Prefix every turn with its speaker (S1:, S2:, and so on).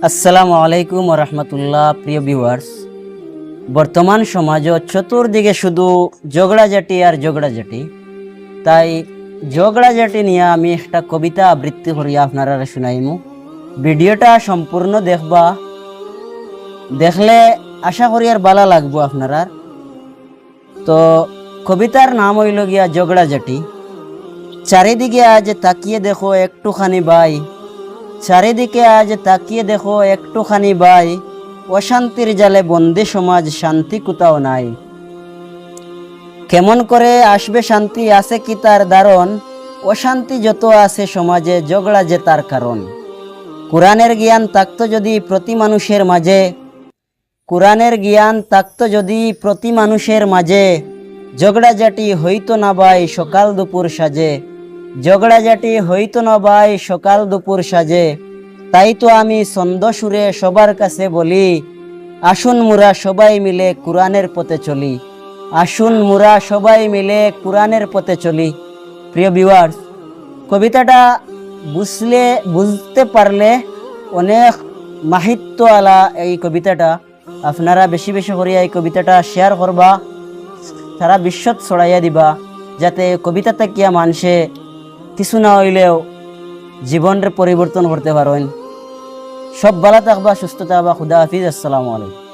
S1: আসসালামু আলাইকুম ওয়া রাহমাতুল্লাহ। প্রিয় ভিউয়ার্স, বর্তমান সমাজে চতুর্দিকে শুধু ঝগড়াঝাটি আর ঝগড়াঝাটি। তাই ঝগড়াঝাটি নিয়ে আমি একটা কবিতা আবৃত্তি করি আপনারা শুনাইমু। ভিডিওটা সম্পূর্ণ দেখবা, দেখলে আশা করি আর ভালো লাগবো আপনারা। তো কবিতার নাম হইল গিয়া ঝগড়াঝাটি। চারিদিকে আজ তাকিয়ে দেখো একটুখানি ভাই, চারিদিকে আজ তাকিয়ে দেখো একটুখানি ভাই, অশান্তির জালে বন্দি সমাজ, শান্তি কোথাও নাই। কেমন করে আসবে শান্তি, আছে কি তার দারণ? অশান্তি যত আছে সমাজে, ঝগড়া যে তার কারণ। কোরআনের জ্ঞান থাকতো যদি প্রতি মানুষের মাঝে, কোরআনের জ্ঞান থাকতো যদি প্রতি মানুষের মাঝে, ঝগড়াঝাটি হইতো না ভাই সকাল দুপুর সাজে, ঝগড়াঝাটি হইতো না ভাই সকাল দুপুর সাজে। তাই তো আমি ছন্দ সুরে সবার কাছে বলি, আসুন মোরা সবাই মিলে কোরআনের পথে চলি, আসুন মোরা সবাই মিলে কোরআনের পথে চলি। প্রিয় ভিউয়ার্স, কবিতাটা বুঝতে পারলে অনেক মাহিত্য আলা এই কবিতাটা। আপনারা বেশি বেশি করিয়া এই কবিতাটা শেয়ার করবা, সারা বিশ্বত ছড়াইয়া দিবা, যাতে কবিতা থাকিয়া মানুষে কিছু না হইলেও জীবনের পরিবর্তন করতে পারেন। সব ভালো থাকবা, সুস্থ থাকবা। খুদা হাফিজ। আসসালামু আলাইকুম।